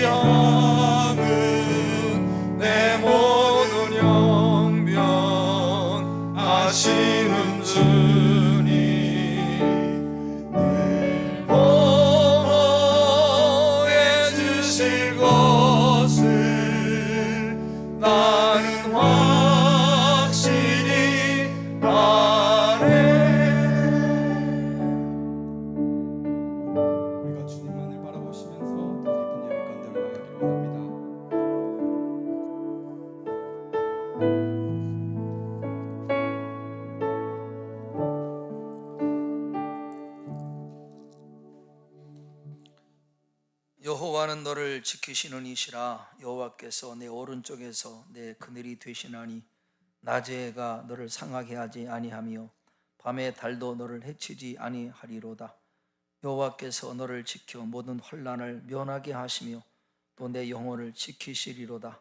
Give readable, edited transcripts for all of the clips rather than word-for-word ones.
않은 내 모든 영병 아시는 주님, 늘 보호해 주실 것을 나는 확실히 아네. 우리가 주님만을 바라보시면서 더 깊은 예배 가운데 나가기를 원합니다. 여호와는 너를 지키시는 이시라. 여호와께서 내 오른쪽에서 내 그늘이 되시나니 낮의 해가 너를 상하게 하지 아니하며 밤의 달도 너를 해치지 아니하리로다. 여호와께서 너를 지켜 모든 환난을 면하게 하시며 또 내 영혼을 지키시리로다.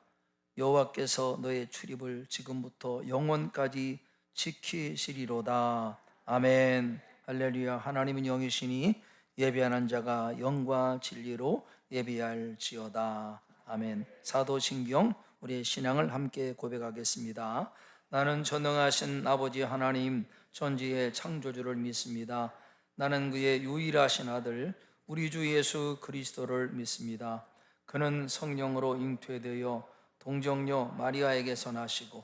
여호와께서 너의 출입을 지금부터 영원까지 지키시리로다. 아멘. 할렐루야. 하나님은 영이시니 예배하는 자가 영과 진리로 예배할지어다. 아멘. 사도신경 우리의 신앙을 함께 고백하겠습니다. 나는 전능하신 아버지 하나님 전지의 창조주를 믿습니다. 나는 그의 유일하신 아들 우리 주 예수 그리스도를 믿습니다. 그는 성령으로 잉태되어 동정녀 마리아에게서 나시고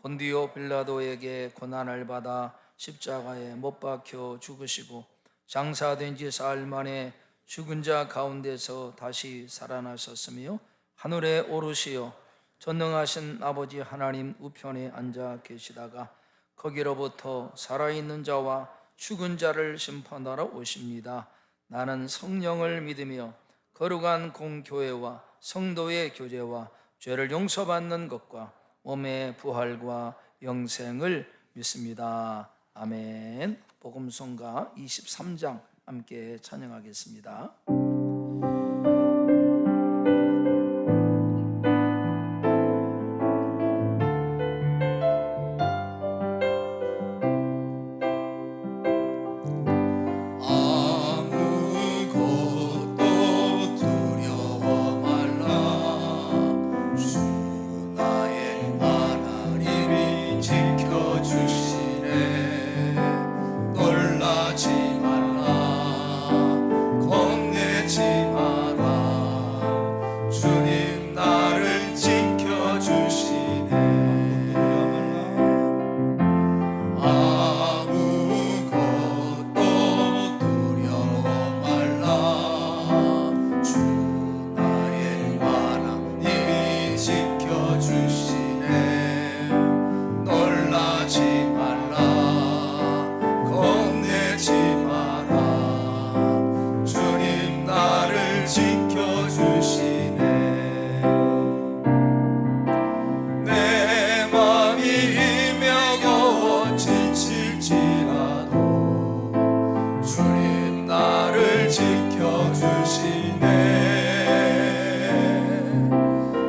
본디오 빌라도에게 고난을 받아 십자가에 못 박혀 죽으시고 장사된 지 사흘 만에 죽은 자 가운데서 다시 살아나셨으며 하늘에 오르시어 전능하신 아버지 하나님 우편에 앉아 계시다가 거기로부터 살아있는 자와 죽은 자를 심판하러 오십니다. 나는 성령을 믿으며 거룩한 공교회와 성도의 교제와 죄를 용서받는 것과 몸의 부활과 영생을 믿습니다. 아멘. 복음성가 23장 함께 찬양하겠습니다.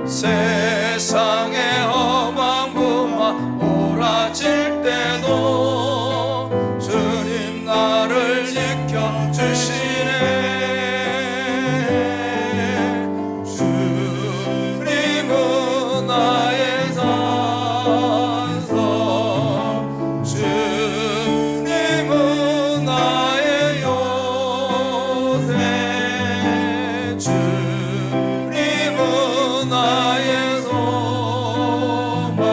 세상의 험한 부와 오라질 때도 주님 나를 지켜주시네. 주님은 나의 산성, 주님은 나의 요새, 주님은 나의 소망,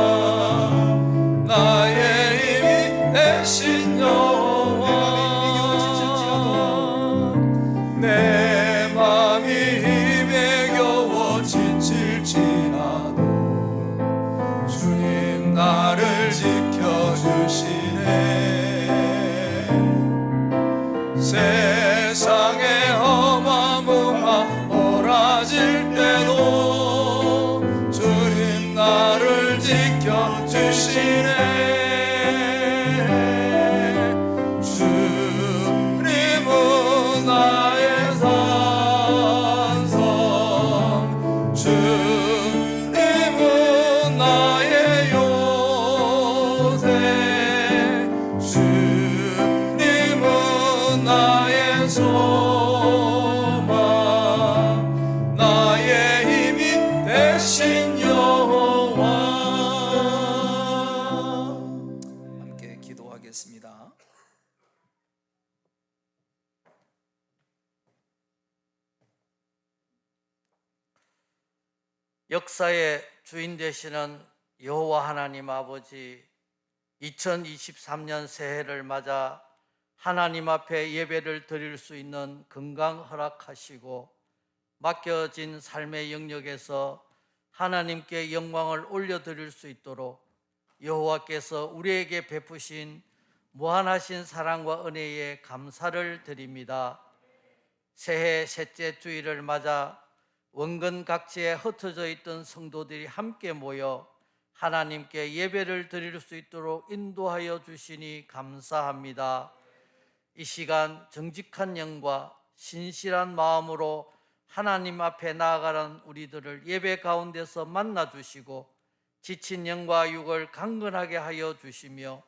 나의 힘이 되신 여호와. 내 맘이 힘에 겨워 지칠지라도 주님 나를 지켜주시네. 세상의 험한 무화 오라질 때도 역사의 주인 되시는 여호와 하나님 아버지, 2023년 새해를 맞아 하나님 앞에 예배를 드릴 수 있는 건강 허락하시고 맡겨진 삶의 영역에서 하나님께 영광을 올려드릴 수 있도록 여호와께서 우리에게 베푸신 무한하신 사랑과 은혜에 감사를 드립니다. 새해 셋째 주일을 맞아 원근 각지에 흩어져 있던 성도들이 함께 모여 하나님께 예배를 드릴 수 있도록 인도하여 주시니 감사합니다. 이 시간 정직한 영과 신실한 마음으로 하나님 앞에 나아가는 우리들을 예배 가운데서 만나 주시고 지친 영과 육을 강건하게 하여 주시며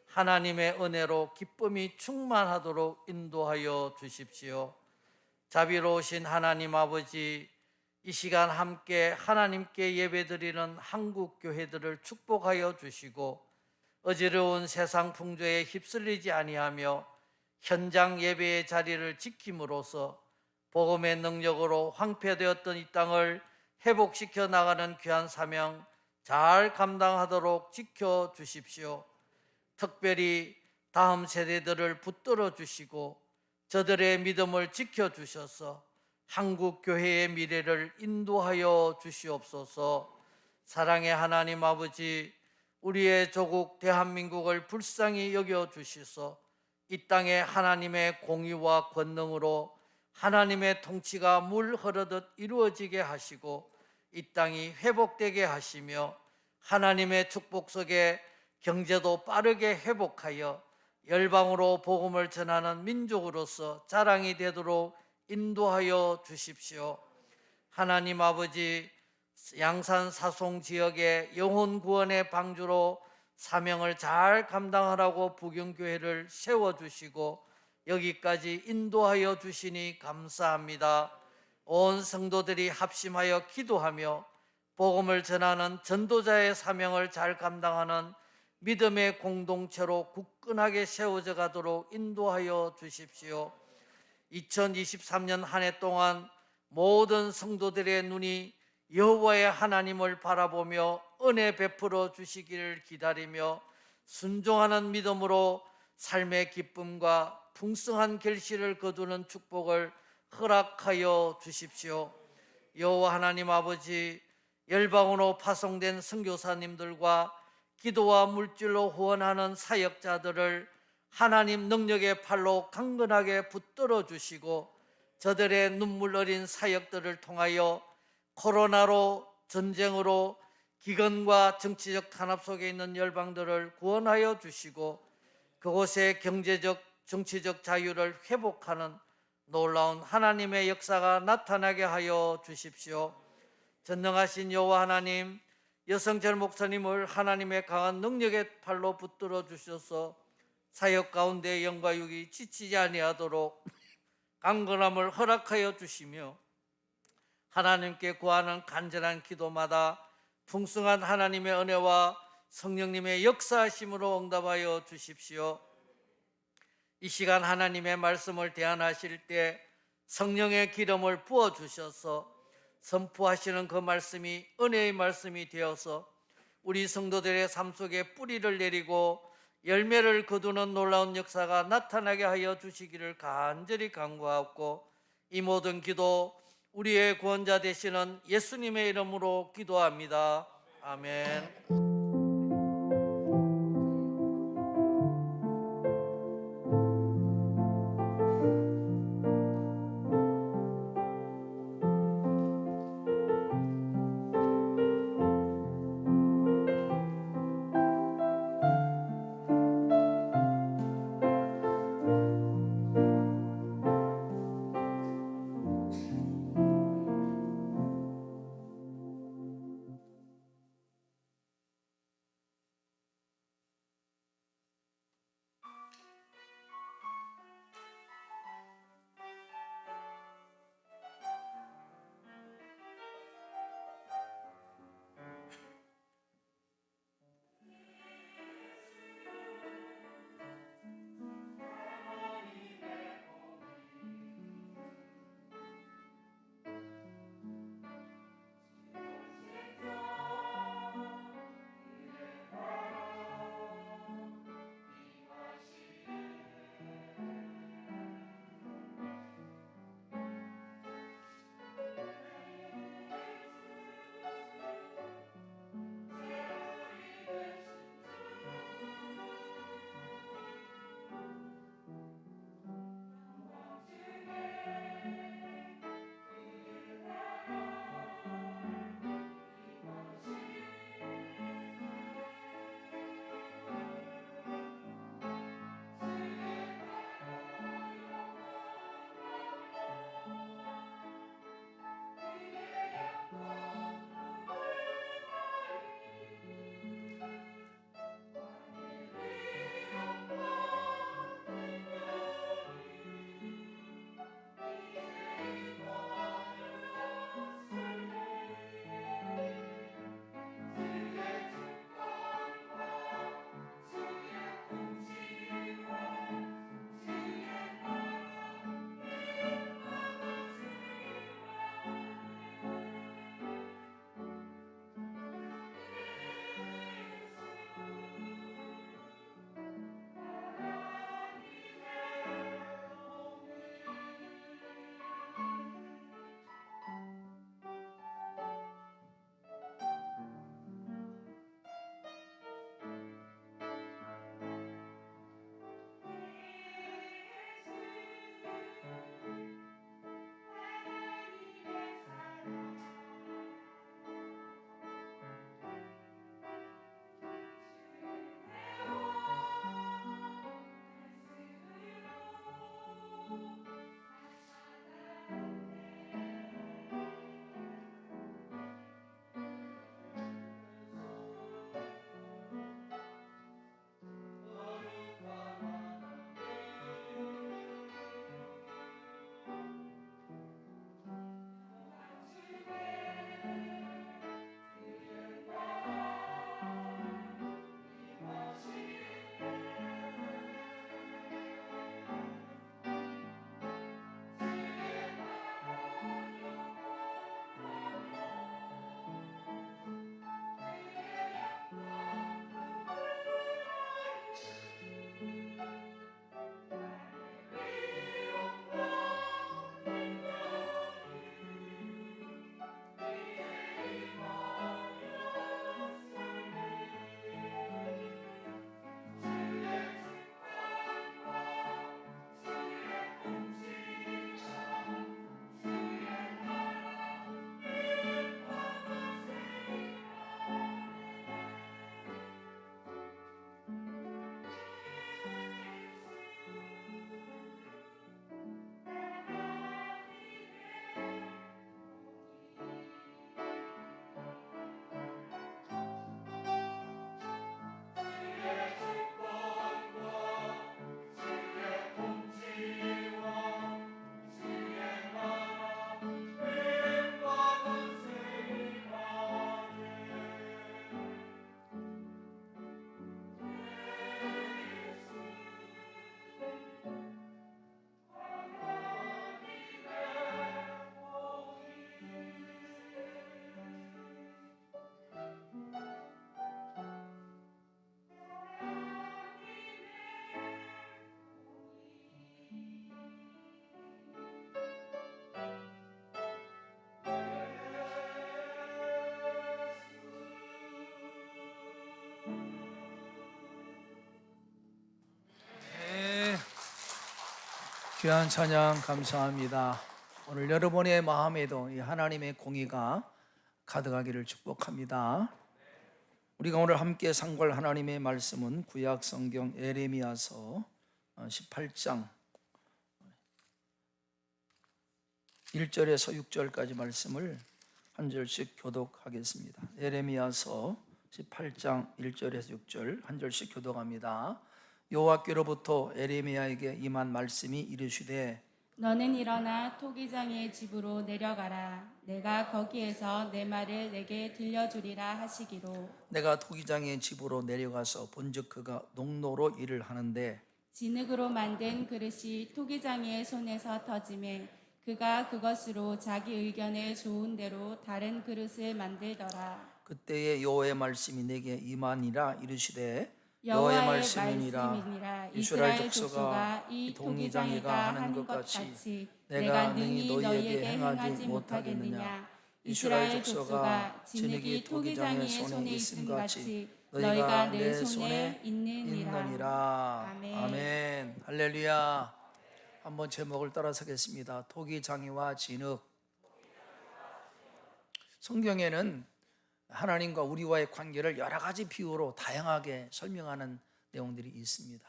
하나님의 은혜로 기쁨이 충만하도록 인도하여 주십시오. 자비로우신 하나님 아버지, 이 시간 함께 하나님께 예배드리는 한국 교회들을 축복하여 주시고 어지러운 세상 풍조에 휩쓸리지 아니하며 현장 예배의 자리를 지킴으로써 복음의 능력으로 황폐되었던 이 땅을 회복시켜 나가는 귀한 사명 잘 감당하도록 지켜주십시오. 특별히 다음 세대들을 붙들어 주시고 저들의 믿음을 지켜주셔서 한국 교회의 미래를 인도하여 주시옵소서. 사랑의 하나님 아버지, 우리의 조국 대한민국을 불쌍히 여겨주시소. 이 땅에 하나님의 공의와 권능으로 하나님의 통치가 물 흐르듯 이루어지게 하시고 이 땅이 회복되게 하시며 하나님의 축복 속에 경제도 빠르게 회복하여 열방으로 복음을 전하는 민족으로서 자랑이 되도록 인도하여 주십시오. 하나님 아버지, 양산 사송 지역의 영혼 구원의 방주로 사명을 잘 감당하라고 부경교회를 세워주시고 여기까지 인도하여 주시니 감사합니다. 온 성도들이 합심하여 기도하며 복음을 전하는 전도자의 사명을 잘 감당하는 믿음의 공동체로 굳건하게 세워져 가도록 인도하여 주십시오. 2023년 한 해 동안 모든 성도들의 눈이 여호와의 하나님을 바라보며 은혜 베풀어 주시기를 기다리며 순종하는 믿음으로 삶의 기쁨과 풍성한 결실을 거두는 축복을 허락하여 주십시오. 여호와 하나님 아버지, 열방으로 파송된 선교사님들과 기도와 물질로 후원하는 사역자들을 하나님 능력의 팔로 강건하게 붙들어 주시고 저들의 눈물 어린 사역들을 통하여 코로나로, 전쟁으로, 기근과 정치적 탄압 속에 있는 열방들을 구원하여 주시고 그곳의 경제적, 정치적 자유를 회복하는 놀라운 하나님의 역사가 나타나게 하여 주십시오. 전능하신 여호와 하나님, 여성철 목사님을 하나님의 강한 능력의 팔로 붙들어 주셔서 사역 가운데 영과 육이 지치지 아니하도록 강건함을 허락하여 주시며 하나님께 구하는 간절한 기도마다 풍성한 하나님의 은혜와 성령님의 역사하심으로 응답하여 주십시오. 이 시간 하나님의 말씀을 대안하실 때 성령의 기름을 부어주셔서 선포하시는 그 말씀이 은혜의 말씀이 되어서 우리 성도들의 삶 속에 뿌리를 내리고 열매를 거두는 놀라운 역사가 나타나게 하여 주시기를 간절히 간구하고 이 모든 기도 우리의 구원자 되시는 예수님의 이름으로 기도합니다. 아멘. 귀한 찬양 감사합니다. 오늘 여러분의 마음에도 이 하나님의 공의가 가득하기를 축복합니다. 우리가 오늘 함께 상고할 하나님의 말씀은 구약 성경 예레미야서 18장 1절에서 6절까지 말씀을 한 절씩 교독하겠습니다. 예레미야서 18장 1절에서 6절 한 절씩 교독합니다. 여호와께로부터 예레미야에게 임한 말씀이 이르시되 너는 일어나 토기장의 집으로 내려가라. 내가 거기에서 내 말을 내게 들려주리라 하시기로. 내가 토기장의 집으로 내려가서 본즉 그가 농노로 일을 하는데 진흙으로 만든 그릇이 토기장의 손에서 터짐에 그가 그것으로 자기 의견에 좋은 대로 다른 그릇을 만들더라. 그때에 여호와의 말씀이 내게 임하니라 이르시되 여호와의 말씀이니라 말씀이니라. 이스라엘 이스라엘 족속아 이 토기장이가 하는 것 같이 내가 능히 너희에게 행하지 못하겠느냐. 이스라엘 족속아 진흙이 토기장의 손에 있음 같이 너희가 내 손에 있느니라. 아멘. 아멘. 할렐루야. 한번 제목을 따라서겠습니다. 토기장이와 진흙. 성경에는 하나님과 우리와의 관계를 여러 가지 비유로 다양하게 설명하는 내용들이 있습니다.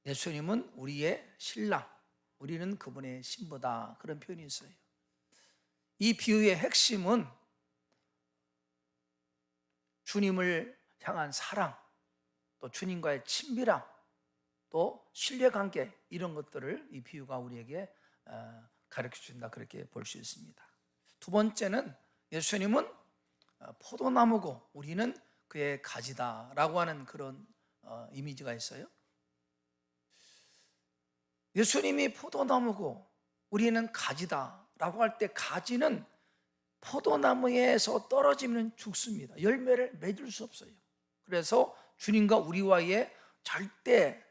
예수님은 우리의 신랑, 우리는 그분의 신부다, 그런 표현이 있어요. 이 비유의 핵심은 주님을 향한 사랑, 또 주님과의 친밀함, 또 신뢰관계, 이런 것들을 이 비유가 우리에게 가르쳐준다, 그렇게 볼 수 있습니다. 두 번째는 예수님은 포도나무고 우리는 그의 가지다라고 하는 그런 이미지가 있어요. 예수님이 포도나무고 우리는 가지다라고 할 때 가지는 포도나무에서 떨어지면 죽습니다. 열매를 맺을 수 없어요. 그래서 주님과 우리와의 절대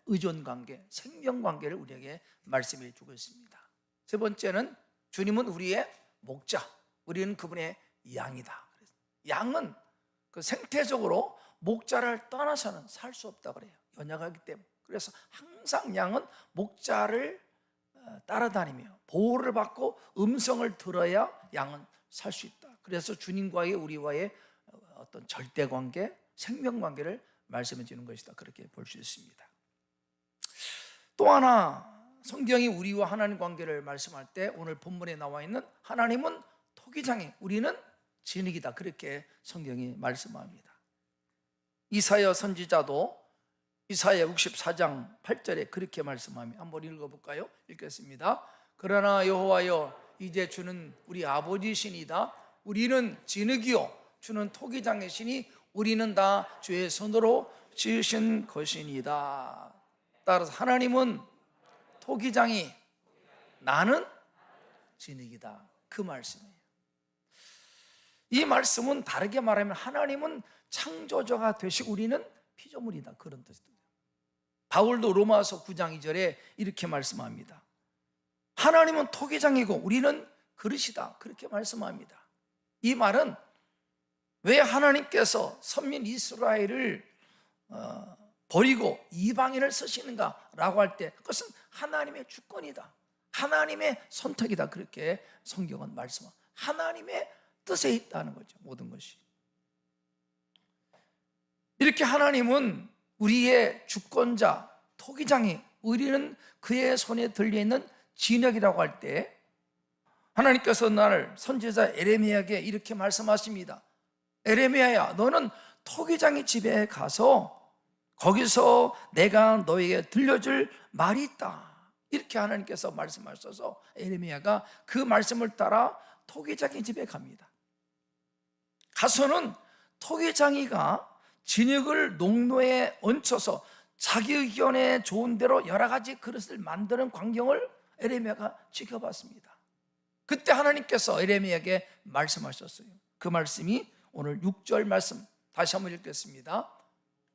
의존관계, 생명관계를 우리에게 말씀해 주고 있습니다. 세 번째는 주님은 우리의 목자, 우리는 그분의 양이다. 양은 그 생태적으로 목자를 떠나서는 살 수 없다 그래요. 연약하기 때문에. 그래서 항상 양은 목자를 따라다니며 보호를 받고 음성을 들어야 양은 살 수 있다. 그래서 주님과의 우리와의 어떤 절대관계, 생명관계를 말씀해 주는 것이다, 그렇게 볼 수 있습니다. 또 하나 성경이 우리와 하나님 관계를 말씀할 때 오늘 본문에 나와 있는 하나님은 토기장이, 우리는 진흙이다, 그렇게 성경이 말씀합니다. 이사야 선지자도 이사야 64장 8절에 그렇게 말씀합니다. 한번 읽어볼까요? 읽겠습니다. 그러나 여호와여, 이제 주는 우리 아버지시니다. 우리는 진흙이요 주는 토기장이시니 우리는 다 주의 손으로 지으신 것이니이다. 따라서 하나님은 토기장이, 나는 진흙이다, 그 말씀이에요. 이 말씀은 다르게 말하면 하나님은 창조주가 되시고 우리는 피조물이다, 그런 뜻입니다. 바울도 로마서 9장 2절에 이렇게 말씀합니다. 하나님은 토기장이고 우리는 그릇이다, 그렇게 말씀합니다. 이 말은 왜 하나님께서 선민 이스라엘을 버리고 이방인을 쓰시는가라고 할 때 그것은 하나님의 주권이다, 하나님의 선택이다, 그렇게 성경은 말씀합니다. 하나님의 뜻에 있다는 거죠, 모든 것이. 이렇게 하나님은 우리의 주권자, 토기장이, 우리는 그의 손에 들려있는 진흙이라고 할 때 하나님께서 나를 선지자 예레미야에게 이렇게 말씀하십니다. 예레미야야, 너는 토기장의 집에 가서 거기서 내가 너에게 들려줄 말이 있다, 이렇게 하나님께서 말씀하셔서 예레미야가 그 말씀을 따라 토기장의 집에 갑니다. 가서는 토기장이가 진흙을 농로에 얹혀서 자기 의견에 좋은 대로 여러 가지 그릇을 만드는 광경을 예레미야가 지켜봤습니다. 그때 하나님께서 예레미야에게 말씀하셨어요. 그 말씀이 오늘 6절 말씀, 다시 한번 읽겠습니다.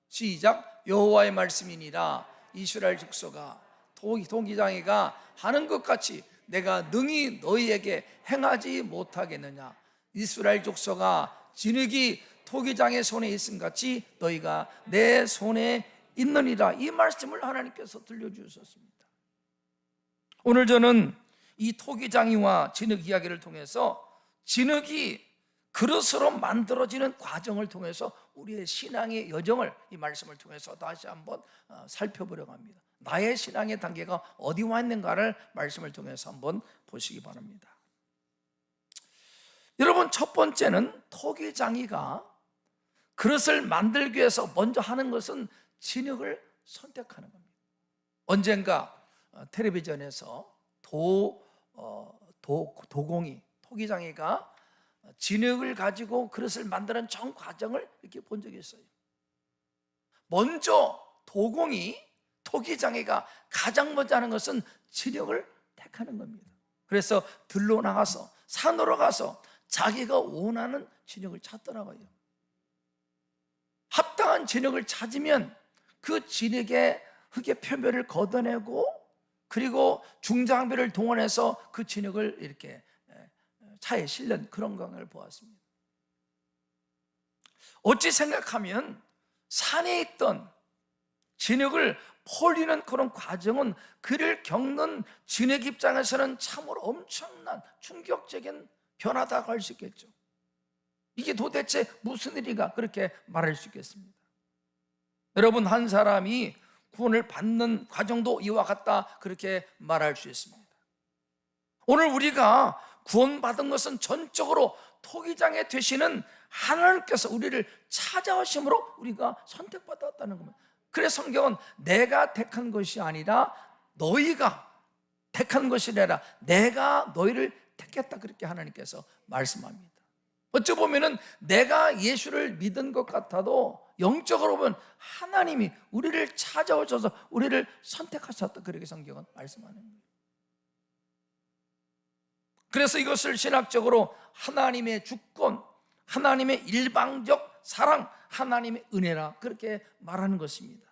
시작. 여호와의 말씀이니라. 이스라엘 족속아, 토기장이가 하는 것 같이 내가 능히 너희에게 행하지 못하겠느냐. 이스라엘 족속아, 진흙이 토기장의 손에 있음 같이 너희가 내 손에 있느니라. 이 말씀을 하나님께서 들려주셨습니다. 오늘 저는 이 토기장이와 진흙 이야기를 통해서 진흙이 그릇으로 만들어지는 과정을 통해서 우리의 신앙의 여정을 이 말씀을 통해서 다시 한번 살펴보려고 합니다. 나의 신앙의 단계가 어디 와 있는가를 말씀을 통해서 한번 보시기 바랍니다. 여러분, 첫 번째는 토기장이가 그릇을 만들기 위해서 먼저 하는 것은 진흙을 선택하는 겁니다. 언젠가 텔레비전에서 도공이, 토기장이가 진흙을 가지고 그릇을 만드는 전 과정을 이렇게 본 적이 있어요. 먼저 도공이, 토기장이가 가장 먼저 하는 것은 진흙을 택하는 겁니다. 그래서 들로 나가서 산으로 가서 자기가 원하는 진흙을 찾더라고요. 합당한 진흙을 찾으면 그 진흙의 흙의 표면을 걷어내고, 그리고 중장비를 동원해서 그 진흙을 이렇게 차에 실는 그런 광경을 보았습니다. 어찌 생각하면 산에 있던 진흙을 폴리는 그런 과정은 그를 겪는 진흙 입장에서는 참으로 엄청난 충격적인 변화다고 할 수 있겠죠. 이게 도대체 무슨 일인가, 그렇게 말할 수 있겠습니다. 여러분, 한 사람이 구원을 받는 과정도 이와 같다, 그렇게 말할 수 있습니다. 오늘 우리가 구원받은 것은 전적으로 토기장에 되시는 하나님께서 우리를 찾아오심으로 우리가 선택받았다는 겁니다. 그래서 성경은 내가 택한 것이 아니라 너희가 택한 것이 아니라 내가 너희를 택했다, 그렇게 하나님께서 말씀합니다. 어찌 보면은 내가 예수를 믿은 것 같아도 영적으로 보면 하나님이 우리를 찾아오셔서 우리를 선택하셨다, 그렇게 성경은 말씀하는 거예요. 그래서 이것을 신학적으로 하나님의 주권, 하나님의 일방적 사랑, 하나님의 은혜라, 그렇게 말하는 것입니다.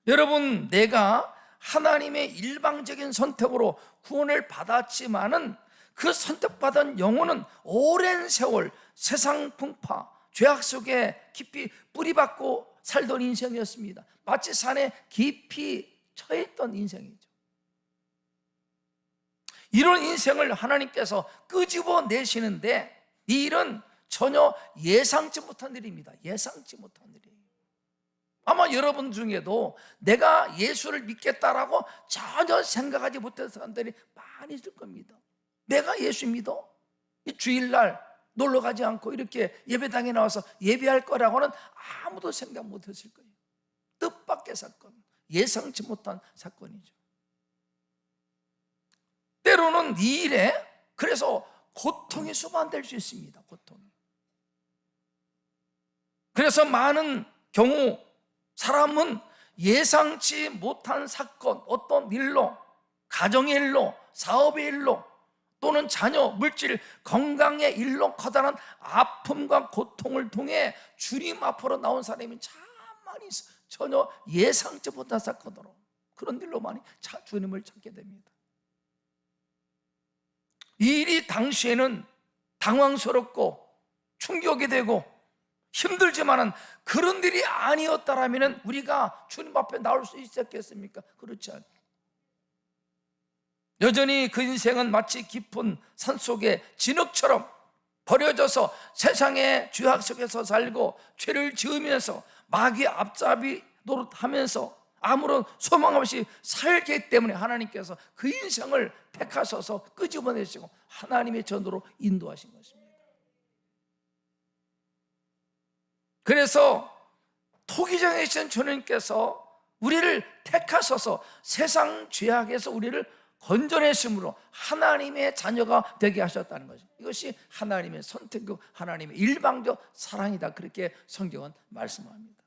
여러분, 내가 하나님의 일방적인 선택으로 구원을 받았지만은 그 선택받은 영혼은 오랜 세월 세상 풍파, 죄악 속에 깊이 뿌리박고 살던 인생이었습니다. 마치 산에 깊이 처했던 인생이죠. 이런 인생을 하나님께서 끄집어내시는데 이 일은 전혀 예상치 못한 일입니다. 예상치 못한 일이에요. 아마 여러분 중에도 내가 예수를 믿겠다라고 전혀 생각하지 못했던 사람들이 많이 있을 겁니다. 내가 예수 믿어? 이 주일날 놀러 가지 않고 이렇게 예배당에 나와서 예배할 거라고는 아무도 생각 못했을 거예요. 뜻밖의 사건, 예상치 못한 사건이죠. 때로는 이 일에 그래서 고통이 수반될 수 있습니다. 고통이. 그래서 많은 경우 사람은 예상치 못한 사건, 어떤 일로, 가정의 일로, 사업의 일로, 또는 자녀, 물질, 건강의 일로 커다란 아픔과 고통을 통해 주님 앞으로 나온 사람이 참 많이 있어요. 전혀 예상치 못한 사건으로 그런 일로 많이 주님을 찾게 됩니다. 이 일이 당시에는 당황스럽고 충격이 되고 힘들지만은 그런 일이 아니었다라면 우리가 주님 앞에 나올 수 있었겠습니까? 그렇지 않아요. 여전히 그 인생은 마치 깊은 산속의 진흙처럼 버려져서 세상의 죄악 속에서 살고 죄를 지으면서 마귀의 앞잡이 노릇하면서 아무런 소망 없이 살기 때문에 하나님께서 그 인생을 택하셔서 끄집어내시고 하나님의 전도로 인도하신 것입니다. 그래서 토기장에 계신 주님께서 우리를 택하셔서 세상 죄악에서 우리를 건져내심으로 하나님의 자녀가 되게 하셨다는 거죠. 이것이 하나님의 선택이고 하나님의 일방적 사랑이다, 그렇게 성경은 말씀합니다.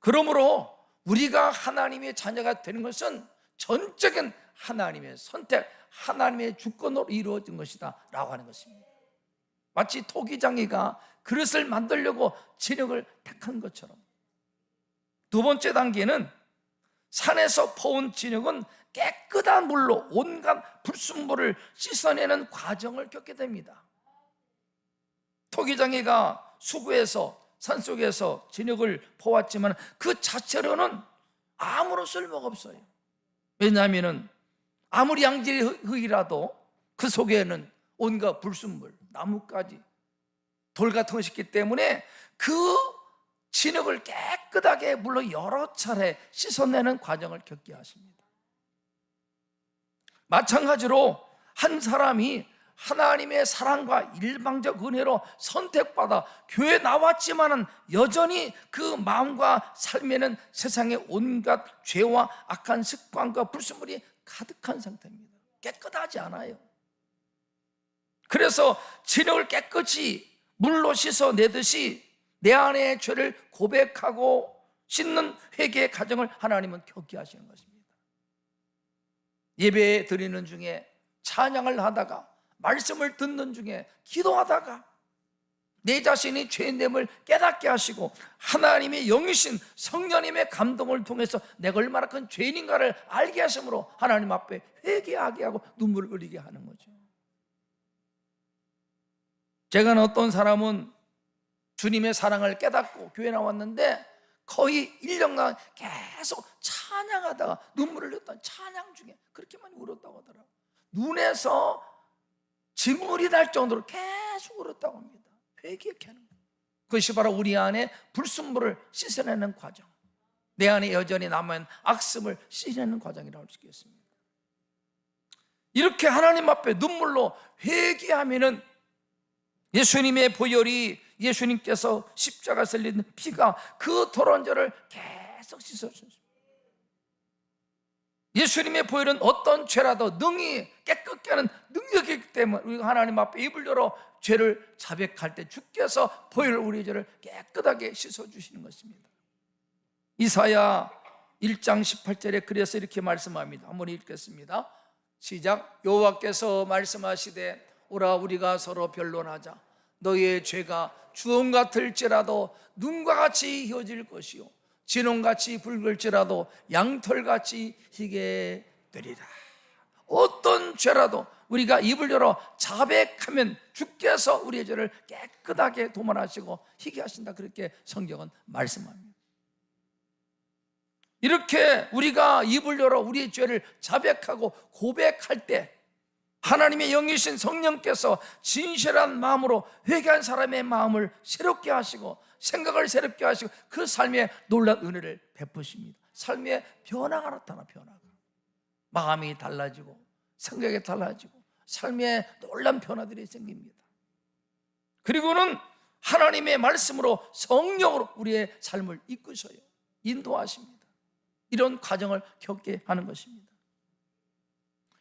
그러므로 우리가 하나님의 자녀가 되는 것은 전적인 하나님의 선택, 하나님의 주권으로 이루어진 것이다 라고 하는 것입니다. 마치 토기장이가 그릇을 만들려고 진흙을 택한 것처럼. 두 번째 단계는 산에서 퍼온 진흙은 깨끗한 물로 온갖 불순물을 씻어내는 과정을 겪게 됩니다. 토기장이가 수구에서 산속에서 진흙을 퍼왔지만 그 자체로는 아무런 쓸모가 없어요. 왜냐하면 아무리 양질의 흙이라도 그 속에는 온갖 불순물, 나뭇가지, 돌 같은 것이 있기 때문에 그 진흙을 깨끗하게 물로 여러 차례 씻어내는 과정을 겪게 하십니다. 마찬가지로 한 사람이 하나님의 사랑과 일방적 은혜로 선택받아 교회에 나왔지만은 여전히 그 마음과 삶에는 세상의 온갖 죄와 악한 습관과 불순물이 가득한 상태입니다. 깨끗하지 않아요. 그래서 진흙을 깨끗이 물로 씻어내듯이 내 안의 죄를 고백하고 씻는 회개의 과정을 하나님은 겪게 하시는 것입니다. 예배 드리는 중에, 찬양을 하다가, 말씀을 듣는 중에, 기도하다가 내 자신이 죄인됨을 깨닫게 하시고 하나님의 영이신 성령님의 감동을 통해서 내가 얼마나 큰 죄인인가를 알게 하심으로 하나님 앞에 회개하게 하고 눈물을 흘리게 하는 거죠. 제가 어떤 사람은 주님의 사랑을 깨닫고 교회 나왔는데 거의 1년간 계속 찬양하다가 눈물을 흘렸던, 찬양 중에 그렇게 많이 울었다고 하더라고요. 눈에서 진물이 날 정도로 계속 울었다고 합니다. 회개케 하는 거예요. 그것이 바로 우리 안에 불순물을 씻어내는 과정, 내 안에 여전히 남은 악습을 씻어내는 과정이라고 할 수 있겠습니다. 이렇게 하나님 앞에 눈물로 회개하면은 예수님의 보혈이, 예수님께서 십자가에서 흘린 피가 그 더러운 죄를 계속 씻어주셨습니다. 예수님의 보혈은 어떤 죄라도 능히 깨끗게 하는 능력이 있기 때문에 우리가 하나님 앞에 입을 열어 죄를 자백할 때 주께서 보혈로 우리의 죄를 깨끗하게 씻어주시는 것입니다. 이사야 1장 18절에 그래서 이렇게 말씀합니다. 한번 읽겠습니다. 시작. 여호와께서 말씀하시되 오라 우리가 서로 변론하자. 너희의 죄가 주홍 같을지라도 눈과 같이 희어질 것이요 진홍같이 붉을지라도 양털같이 희게 되리라. 어떤 죄라도 우리가 입을 열어 자백하면 주께서 우리의 죄를 깨끗하게 도말하시고 희게 하신다. 그렇게 성경은 말씀합니다. 이렇게 우리가 입을 열어 우리의 죄를 자백하고 고백할 때 하나님의 영이신 성령께서 진실한 마음으로 회개한 사람의 마음을 새롭게 하시고 생각을 새롭게 하시고 그 삶에 놀라운 은혜를 베푸십니다. 삶에 변화가 나타나. 변화가, 마음이 달라지고 생각이 달라지고 삶에 놀라운 변화들이 생깁니다. 그리고는 하나님의 말씀으로 성령으로 우리의 삶을 이끄셔요. 인도하십니다. 이런 과정을 겪게 하는 것입니다.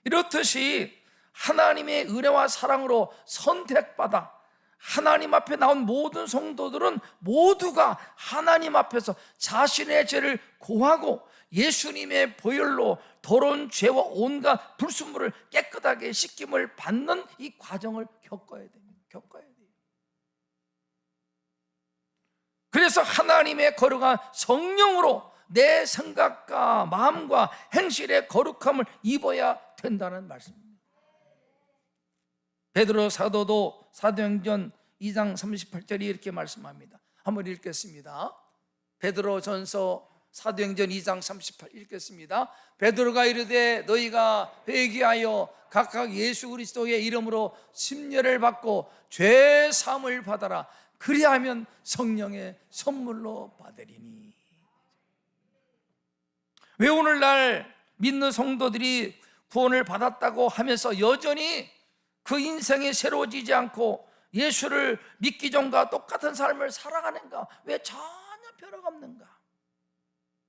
이렇듯이 하나님의 은혜와 사랑으로 선택받아 하나님 앞에 나온 모든 성도들은 모두가 하나님 앞에서 자신의 죄를 고하고 예수님의 보혈로 더러운 죄와 온갖 불순물을 깨끗하게 씻김을 받는 이 과정을 겪어야 됩니다. 겪어야 돼요. 그래서 하나님의 거룩한 성령으로 내 생각과 마음과 행실의 거룩함을 입어야 된다는 말씀입니다. 베드로 사도도 사도행전 2장 38절이 이렇게 말씀합니다. 한번 읽겠습니다. 베드로전서 사도행전 2장 38 읽겠습니다. 베드로가 이르되 너희가 회개하여 각각 예수 그리스도의 이름으로 심려를 받고 죄 사함을 받아라. 그리하면 성령의 선물로 받으리니. 왜 오늘날 믿는 성도들이 구원을 받았다고 하면서 여전히 그 인생이 새로워지지 않고 예수를 믿기 전과 똑같은 삶을 살아가는가? 왜 전혀 변화가 없는가?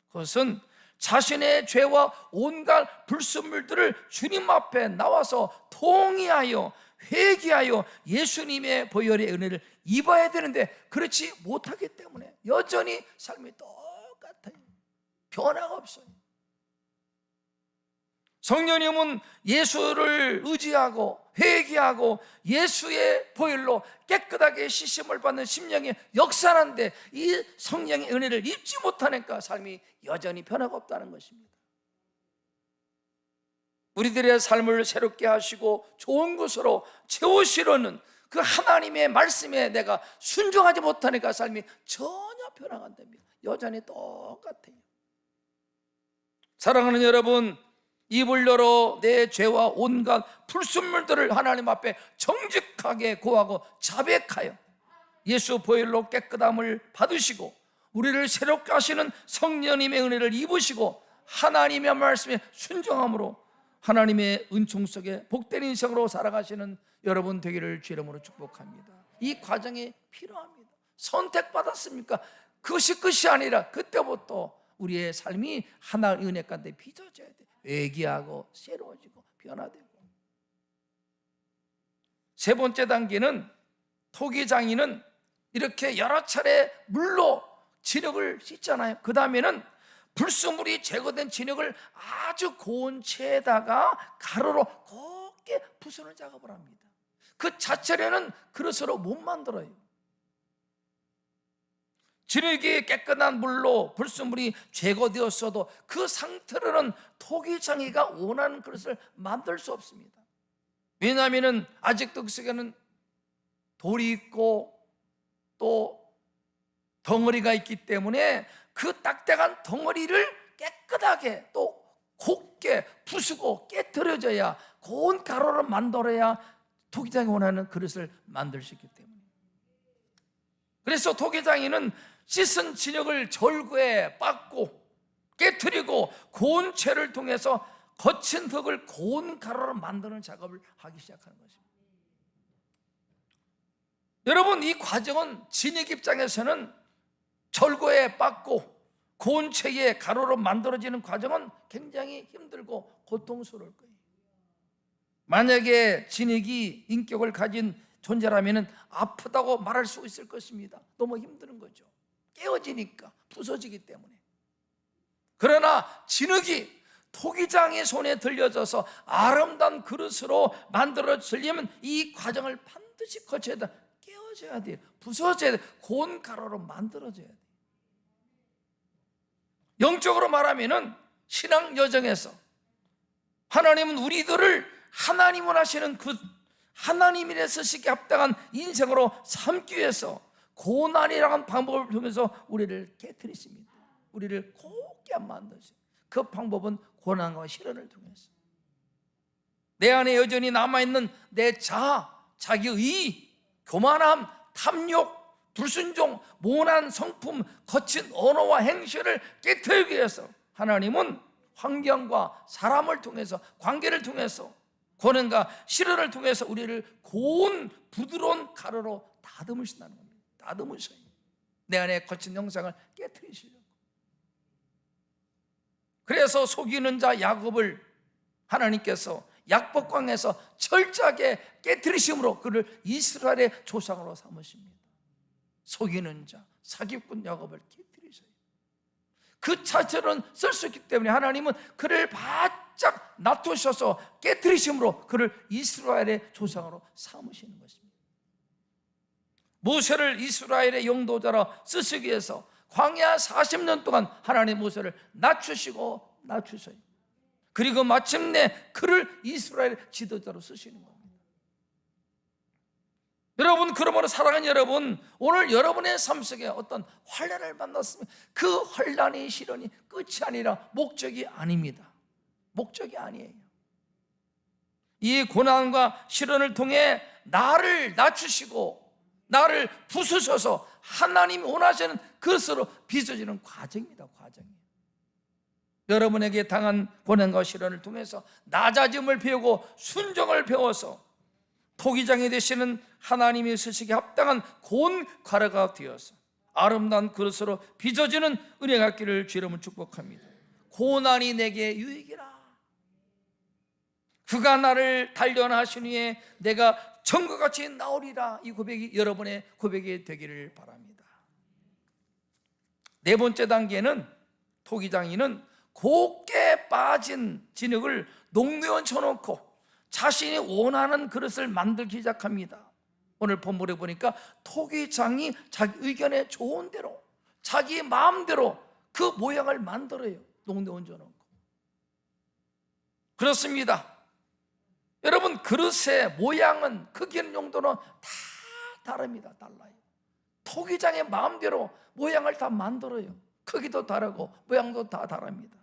그것은 자신의 죄와 온갖 불순물들을 주님 앞에 나와서 통의하여 회개하여 예수님의 보혈의 은혜를 입어야 되는데 그렇지 못하기 때문에 여전히 삶이 똑같아요. 변화가 없어요. 성령님은 예수를 의지하고 회개하고 예수의 보혈로 깨끗하게 씻음을 받는 심령이 역사하는데 이 성령의 은혜를 입지 못하니까 삶이 여전히 변화가 없다는 것입니다. 우리들의 삶을 새롭게 하시고 좋은 것으로 채우시려는 그 하나님의 말씀에 내가 순종하지 못하니까 삶이 전혀 변화가 안 됩니다. 여전히 똑같아요. 사랑하는 여러분, 입을 열어 내 죄와 온갖 불순물들을 하나님 앞에 정직하게 고하고 자백하여 예수 보혈로 깨끗함을 받으시고 우리를 새롭게 하시는 성령님의 은혜를 입으시고 하나님의 말씀에 순종함으로 하나님의 은총 속에 복된 인생으로 살아가시는 여러분 되기를 주 이름으로 축복합니다. 이 과정이 필요합니다. 선택받았습니까? 그것이 끝이 아니라 그때부터 우리의 삶이 하나의 은혜 가운데 빚어져야 돼. 회개하고 새로워지고 변화되고. 세 번째 단계는 토기장이는 이렇게 여러 차례 물로 진흙을 씻잖아요. 그 다음에는 불순물이 제거된 진흙을 아주 고운 채에다가 가루로 곱게 부수는 작업을 합니다. 그 자체로는 그릇으로 못 만들어요. 진흙이 깨끗한 물로 불순물이 제거되었어도 그 상태로는 토기장이가 원하는 그릇을 만들 수 없습니다. 왜냐하면 아직도 그 속에는 돌이 있고 또 덩어리가 있기 때문에 그 딱딱한 덩어리를 깨끗하게 또 곱게 부수고 깨트려져야 고운 가루를 만들어야 토기장이 원하는 그릇을 만들 수 있기 때문에. 그래서 토기장이는 씻은 진흙을 절구에 빻고 깨트리고 고운 채를 통해서 거친 흙을 고운 가루로 만드는 작업을 하기 시작하는 것입니다. 여러분, 이 과정은 진흙 입장에서는 절구에 빻고 고운 채에 가루로 만들어지는 과정은 굉장히 힘들고 고통스러울 거예요. 만약에 진흙이 인격을 가진 존재라면 아프다고 말할 수 있을 것입니다. 너무 힘든 거죠. 깨어지니까, 부서지기 때문에. 그러나 진흙이 토기장의 손에 들려져서 아름다운 그릇으로 만들어지려면 이 과정을 반드시 거쳐야 돼. 깨어져야 돼요. 부서져야 돼요. 고운 가루로 만들어져야 돼요. 영적으로 말하면 신앙 여정에서 하나님은 우리들을 하나님 원하시는 그 하나님이 쓰시기에 합당한 인생으로 삼기 위해서 고난이라는 방법을 통해서 우리를 깨트리십니다. 우리를 곱게 만드세요. 그 방법은 고난과 시련을 통해서 내 안에 여전히 남아있는 내 자기의 교만함, 탐욕, 불순종, 모난 성품, 거친 언어와 행실을 깨트리기 위해서 하나님은 환경과 사람을 통해서, 관계를 통해서, 고난과 시련을 통해서 우리를 고운 부드러운 가루로 다듬으신다는 겁니다. 다듬으셔요. 내 안에 거친 형상을 깨트리시려고. 그래서 속이는 자 야곱을 하나님께서 약복강에서 철저하게 깨트리심으로 그를 이스라엘의 조상으로 삼으십니다. 속이는 자, 사기꾼 야곱을 깨트리셔요. 그 자체로는 쓸 수 있기 때문에 하나님은 그를 바짝 놔두셔서 깨트리심으로 그를 이스라엘의 조상으로 삼으시는 것입니다. 모세를 이스라엘의 영도자로 쓰시기 위해서 광야 40년 동안 하나님 모세를 낮추시고 낮추셔요. 그리고 마침내 그를 이스라엘 지도자로 쓰시는 겁니다. 여러분, 그러므로 사랑하는 여러분, 오늘 여러분의 삶 속에 어떤 환난을 만났으면 그 환난이 시련이 끝이 아니라 목적이 아닙니다. 목적이 아니에요. 이 고난과 시련을 통해 나를 낮추시고 나를 부수셔서 하나님이 원하시는 그것으로 빚어지는 과정입니다. 과정이에요. 여러분에게 당한 고난과 시련을 통해서 낮아짐을 배우고 순종을 배워서 토기장이 되시는 하나님이 쓰시기에 합당한 고운 가루가 되어서 아름다운 그릇으로 빚어지는 은혜가 있기를 주 이름으로 축복합니다. 고난이 내게 유익이라. 그가 나를 단련하신 후에 내가 정금같이 나오리라. 이 고백이 여러분의 고백이 되기를 바랍니다. 네 번째 단계는 토기장이는 곱게 빠진 진흙을 농도에 쳐놓고 자신이 원하는 그릇을 만들기 시작합니다. 오늘 본문에 보니까 토기장이 자기 의견에 좋은 대로 자기 마음대로 그 모양을 만들어요. 농도에 얹어놓고. 그렇습니다. 여러분, 그릇의 모양은 크기는 용도는 다 다릅니다. 달라요. 토기장의 마음대로 모양을 다 만들어요. 크기도 다르고 모양도 다 다릅니다.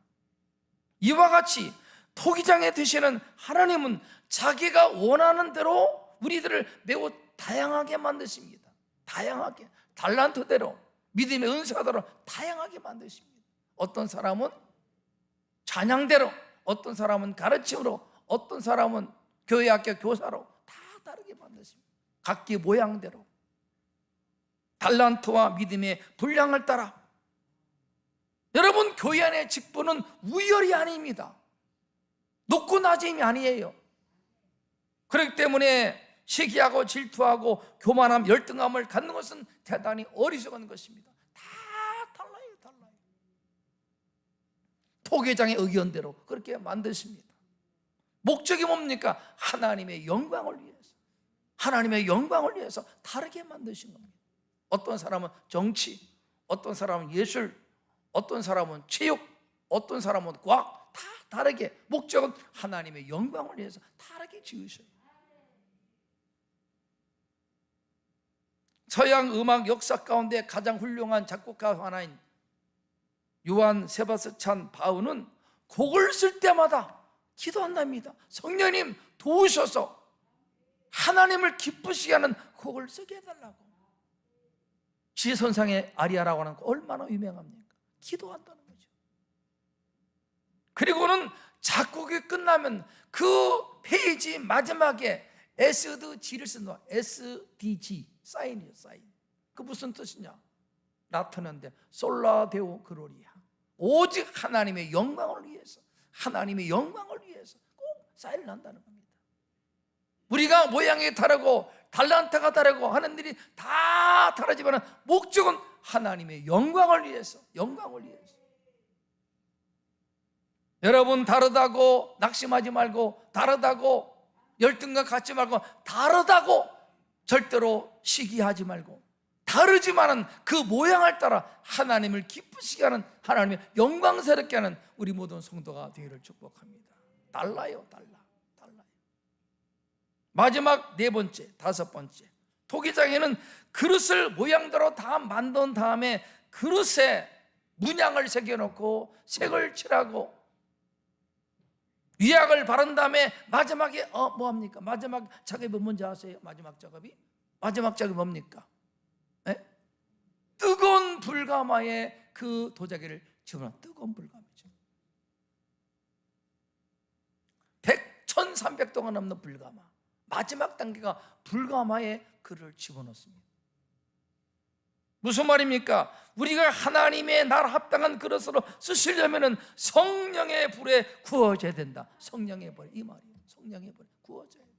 이와 같이 토기장에 되시는 하나님은 자기가 원하는 대로 우리들을 매우 다양하게 만드십니다. 다양하게, 달란트대로, 믿음의 은사대로 다양하게 만드십니다. 어떤 사람은 찬양대로, 어떤 사람은 가르침으로, 어떤 사람은 교회학교 교사로 다 다르게 만드십니다. 각기 모양대로, 달란트와 믿음의 분량을 따라. 여러분, 교회 안의 직분은 우열이 아닙니다. 높고 낮음이 아니에요. 그렇기 때문에 시기하고 질투하고 교만함, 열등함을 갖는 것은 대단히 어리석은 것입니다. 다 달라요, 달라요. 토계장의 의견대로 그렇게 만드십니다. 목적이 뭡니까? 하나님의 영광을 위해서, 하나님의 영광을 위해서 다르게 만드신 겁니다. 어떤 사람은 정치, 어떤 사람은 예술, 어떤 사람은 체육, 어떤 사람은 과학, 다 다르게, 목적은 하나님의 영광을 위해서 다르게 지으셔요. 서양 음악 역사 가운데 가장 훌륭한 작곡가 하나인 요한 세바스찬 바흐는 곡을 쓸 때마다 기도한답니다. 성령님 도우셔서 하나님을 기쁘시게 하는 곡을 쓰게 해달라고. 지선상의 아리아라고 하는 거 얼마나 유명합니까? 기도한다는 거죠. 그리고는 작곡이 끝나면 그 페이지 마지막에 SDG를 쓴다. SDG 사인이에요, 사인. 그 무슨 뜻이냐? 라틴어인데 솔라데오 그로리아, 오직 하나님의 영광을 위해서, 하나님의 영광을 위해서 꼭 사인을 한다는 겁니다. 우리가 모양이 다르고 달란트가 다르고 하는 일이 다 다르지만 목적은 하나님의 영광을 위해서, 영광을 위해서. 여러분, 다르다고 낙심하지 말고, 다르다고 열등과 갖지 말고, 다르다고 절대로 시기하지 말고, 다르지만은 그 모양을 따라 하나님을 기쁘시게 하는, 하나님의 영광스럽게 하는 우리 모든 성도가 되기를 축복합니다. 달라요, 달라. 마지막 네 번째, 다섯 번째, 토기장에는 그릇을 모양대로 다 만든 다음에 그릇에 문양을 새겨놓고 색을 칠하고 위약을 바른 다음에 마지막에 뭐합니까? 마지막 작업이 뭔지 아세요? 마지막 작업이 뭡니까? 네? 뜨거운 불가마에 그 도자기를 집어넣어. 뜨거운 불가마죠. 1300동안 넘는 불가마, 마지막 단계가 불가마에 그를 집어넣습니다. 무슨 말입니까? 우리가 하나님의 나라 합당한 그릇으로 쓰시려면 성령의 불에 구워져야 된다. 성령의 불, 이 말이에요. 성령의 불에 구워져야 돼.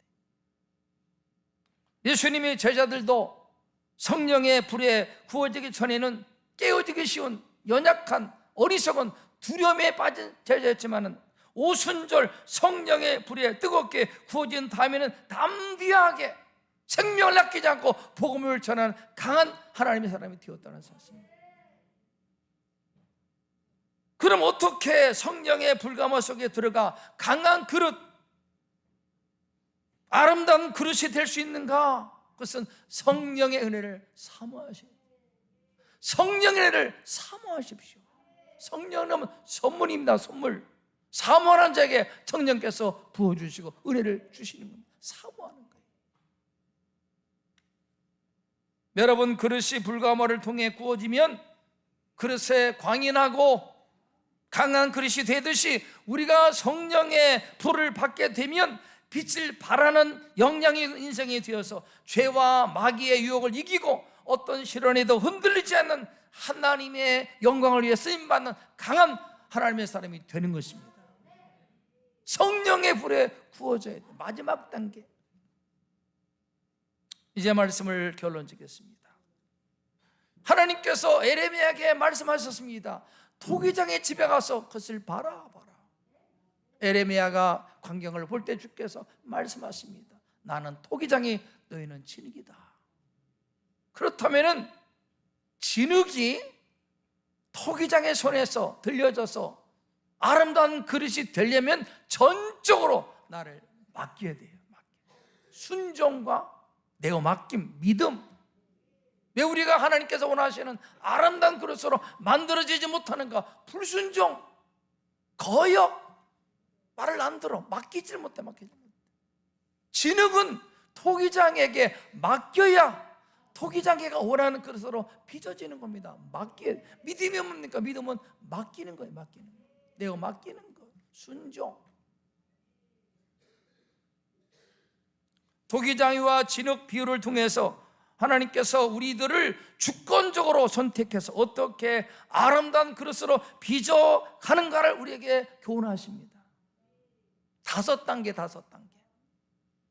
예수님의 제자들도 성령의 불에 구워지기 전에는 깨어지기 쉬운 연약한 어리석은 두려움에 빠진 제자였지만은 오순절 성령의 불에 뜨겁게 구워진 다음에는 담대하게 생명을 아끼지 않고 복음을 전하는 강한 하나님의 사람이 되었다는 사실입니다. 그럼 어떻게 성령의 불가마 속에 들어가 강한 그릇, 아름다운 그릇이 될 수 있는가? 그것은 성령의 은혜를 사모하십시오. 성령의 은혜를 사모하십시오. 성령은 선물입니다. 선물. 사모하는 자에게 성령께서 부어주시고 은혜를 주시는 겁니다. 사모하는 거예요. 여러분, 그릇이 불가마를 통해 구워지면 그릇에 광이 나고 강한 그릇이 되듯이 우리가 성령의 불을 받게 되면 빛을 발하는 영향이 인생이 되어서 죄와 마귀의 유혹을 이기고 어떤 시련에도 흔들리지 않는 하나님의 영광을 위해 쓰임받는 강한 하나님의 사람이 되는 것입니다. 성령의 불에 구워져야 돼. 마지막 단계. 이제 말씀을 결론 짓겠습니다. 하나님께서 에레미야에게 말씀하셨습니다. 토기장의 집에 가서 그것을 봐라. 에레미야가 광경을 볼 때 주께서 말씀하십니다. 나는 토기장이, 너희는 진흙이다. 그렇다면은 진흙이 토기장의 손에서 들려져서 아름다운 그릇이 되려면 전적으로 나를 맡겨야 돼요. 순종과 내어 맡김, 믿음. 왜 우리가 하나님께서 원하시는 아름다운 그릇으로 만들어지지 못하는가? 불순종, 거역, 말을 안 들어. 맡기질 못해. 진흙은 토기장에게 맡겨야 토기장애가 원하는 그릇으로 빚어지는 겁니다. 믿음이 뭡니까? 믿음은 맡기는 거예요. 맡기는 거. 내가 맡기는 거. 순종. 토기장이와 진흙 비유를 통해서 하나님께서 우리들을 주권적으로 선택해서 어떻게 아름다운 그릇으로 빚어가는가를 우리에게 교훈하십니다. 5단계.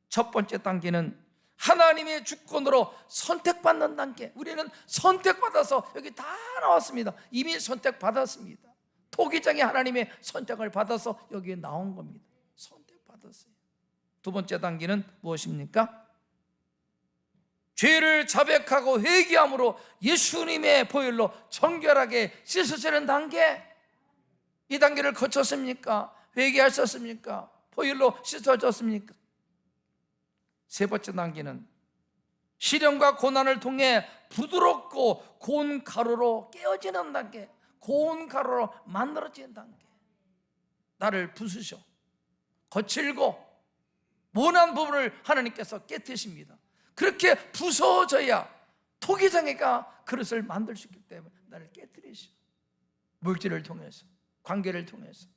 첫 번째 단계는 하나님의 주권으로 선택받는 단계. 우리는 선택받아서 여기 다 나왔습니다. 이미 선택받았습니다. 토기장이 하나님의 선택을 받아서 여기에 나온 겁니다. 선택받았어요. 두 번째 단계는 무엇입니까? 죄를 자백하고 회개함으로 예수님의 보혈로 정결하게 씻으시는 단계. 이 단계를 거쳤습니까? 회개하셨습니까? 보혈로 씻어졌습니까? 세 번째 단계는 시련과 고난을 통해 부드럽고 고운 가루로 깨어지는 단계. 고운 가루로 만들어지는 단계. 나를 부수셔 거칠고 모난 부분을 하나님께서 깨트십니다. 그렇게 부서져야 토기장애가 그릇을 만들 수 있기 때문에 나를 깨트리시오. 물질을 통해서, 관계를 통해서,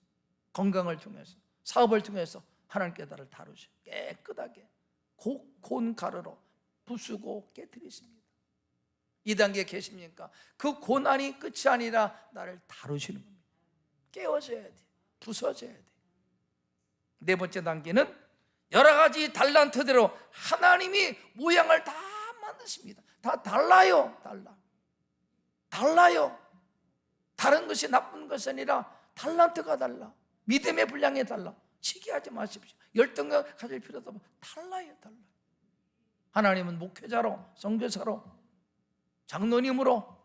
건강을 통해서, 사업을 통해서 하나님께 나를 다루시오. 깨끗하게 고운 가루로 부수고 깨트리십니다. 이 단계에 계십니까? 그 고난이 끝이 아니라 나를 다루시는 겁니다. 깨워져야 돼. 부서져야 돼. 네 번째 단계는 여러 가지 달란트대로 하나님이 모양을 다 만드십니다. 다 달라요. 달라요. 다른 것이 나쁜 것이 아니라 달란트가 달라. 믿음의 분량이 달라. 시기하지 마십시오. 열등감 가질 필요도 없고 달라요. 하나님은 목회자로, 선교사로, 장로님으로,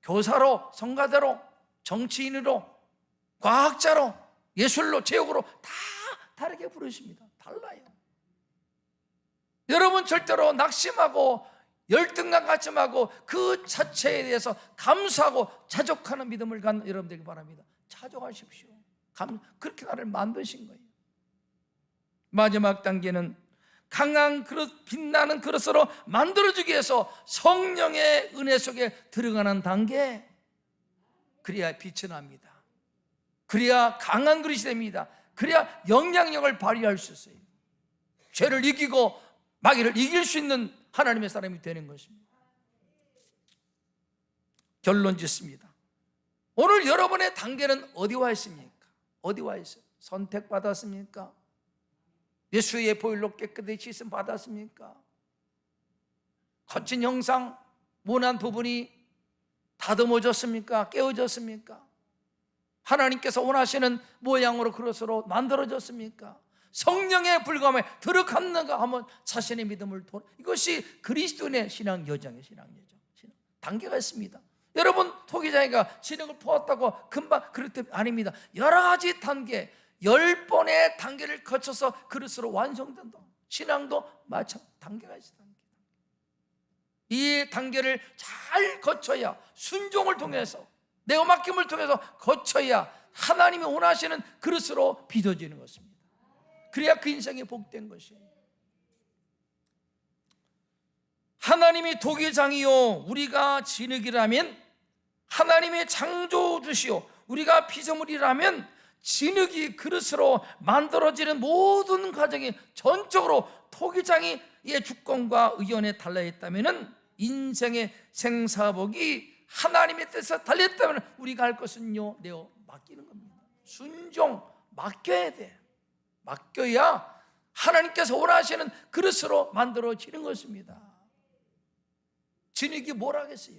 교사로, 성가대로, 정치인으로, 과학자로, 예술로, 제육으로 다 다르게 부르십니다. 달라요. 여러분 절대로 낙심하고 열등감 갖지 말고 그 자체에 대해서 감사하고 자족하는 믿음을 갖는 여러분들에게 바랍니다. 자족하십시오. 그렇게 나를 만드신 거예요. 마지막 단계는 강한 그릇, 빛나는 그릇으로 만들어주기 위해서 성령의 은혜 속에 들어가는 단계. 그래야 빛이 납니다. 그래야 강한 그릇이 됩니다. 그래야 영향력을 발휘할 수 있어요. 죄를 이기고 마귀를 이길 수 있는 하나님의 사람이 되는 것입니다. 결론 짓습니다. 오늘 여러분의 단계는 어디 와 있습니까? 어디 와 있어요? 선택받았습니까? 예수의 보혈로 깨끗이 씻음 받았습니까? 거친 형상, 모난 부분이 다듬어졌습니까? 깨어졌습니까? 하나님께서 원하시는 모양으로 그릇으로 만들어졌습니까? 성령의 불감에 들어갔는가 하면 자신의 믿음을 이것이 그리스도인의 신앙 여정이에요. 신앙 단계가 있습니다. 여러분 토기장애가 진흙을 퍼왔다고 금방 그럴 때 아닙니다. 여러 가지 단계, 10번의 단계를 거쳐서 그릇으로 완성된다. 신앙도 마찬가지 단계가 있어요. 이 단계를 잘 거쳐야 순종을 통해서 내가 맡김을 통해서 거쳐야 하나님이 원하시는 그릇으로 빚어지는 것입니다. 그래야 그 인생이 복된 것이에요. 하나님이 토기장이요 우리가 진흙이라면, 하나님의 창조주시요 우리가 피조물이라면 진흙이 그릇으로 만들어지는 모든 과정이 전적으로 토기장이의 주권과 의견에 달려있다면 인생의 생사복이 하나님의 뜻에 달렸다면 우리가 할 것은요 내어 맡기는 겁니다. 순종, 맡겨야 돼. 맡겨야 하나님께서 원하시는 그릇으로 만들어지는 것입니다. 진흙이 뭘 하겠어요?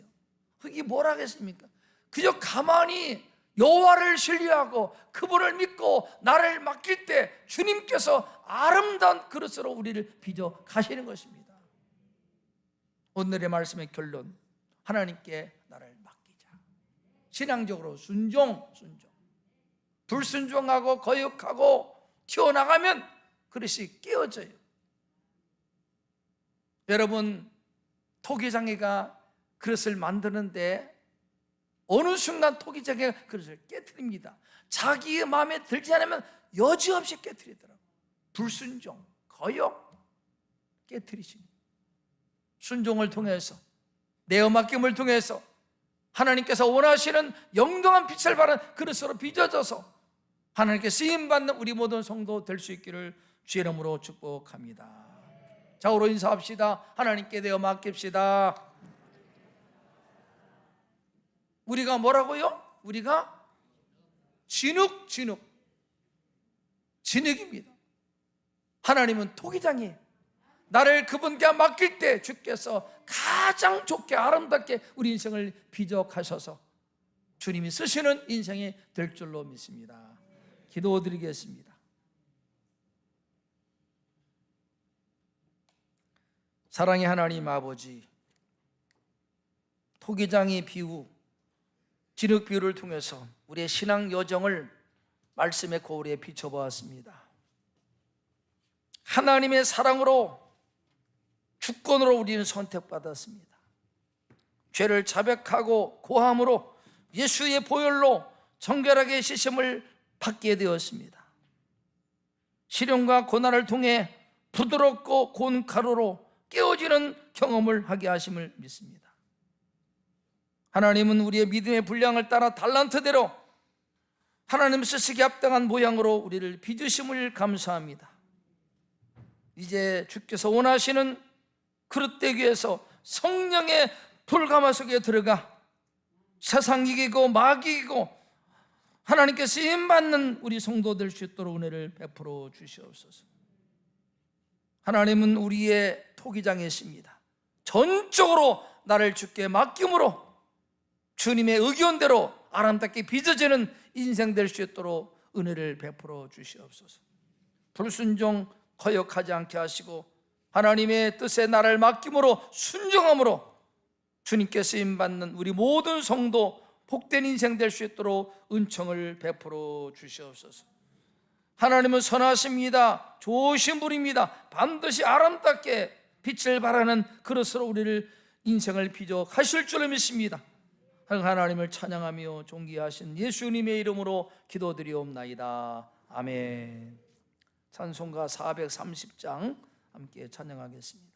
흙이 뭘 하겠습니까? 그저 가만히 여호와를 신뢰하고 그분을 믿고 나를 맡길 때 주님께서 아름다운 그릇으로 우리를 빚어 가시는 것입니다. 오늘의 말씀의 결론, 하나님께 나를 맡기자. 신앙적으로 순종. 불순종하고 거역하고 튀어나가면 그릇이 깨어져요. 여러분 토기장애가 그릇을 만드는데 어느 순간 토기장애가 그릇을 깨트립니다. 자기의 마음에 들지 않으면 여지없이 깨트리더라고요. 불순종, 거역 깨트리십니다. 순종을 통해서, 내어 맡김을 통해서 하나님께서 원하시는 영롱한 빛을 발한 그릇으로 빚어져서 하나님께 쓰임받는 우리 모든 성도 될 수 있기를 주의 이름으로 축복합니다. 자우로 인사합시다. 하나님께 내어 맡깁시다. 우리가 뭐라고요? 우리가 진흙입니다. 하나님은 토기장이에요. 나를 그분께 맡길 때 주께서 가장 좋게 아름답게 우리 인생을 비적하셔서 주님이 쓰시는 인생이 될 줄로 믿습니다. 기도드리겠습니다. 사랑의 하나님 아버지, 토기장의 비유, 진흙 비유를 통해서 우리의 신앙 여정을 말씀의 거울에 비춰보았습니다. 하나님의 사랑으로, 주권으로 우리는 선택받았습니다. 죄를 자백하고 고함으로 예수의 보혈로 정결하게 씻음을 받게 되었습니다. 시련과 고난을 통해 부드럽고 고운 가루로 깨어지는 경험을 하게 하심을 믿습니다. 하나님은 우리의 믿음의 분량을 따라 달란트대로 하나님 쓰시기에 합당한 모양으로 우리를 빚으심을 감사합니다. 이제 주께서 원하시는 그릇되기에서 성령의 불가마 속에 들어가 세상 이기고 막 이기고 하나님께 쓰임받는 우리 성도 될 수 있도록 은혜를 베풀어 주시옵소서. 하나님은 우리의 토기장이십니다. 전적으로 나를 주께 맡김으로 주님의 의견대로 아름답게 빚어지는 인생 될 수 있도록 은혜를 베풀어 주시옵소서. 불순종 거역하지 않게 하시고 하나님의 뜻에 나를 맡김으로 순종함으로 주님께 쓰임받는 우리 모든 성도 복된 인생 될 수 있도록 은총을 베풀어 주시옵소서. 하나님은 선하십니다. 좋으신 분입니다. 반드시 아름답게 빛을 발하는 그릇으로 우리를 인생을 비춰가실 줄을 믿습니다. 하나님을 찬양하며 존귀하신 예수님의 이름으로 기도드리옵나이다. 아멘. 찬송가 430장 함께 찬양하겠습니다.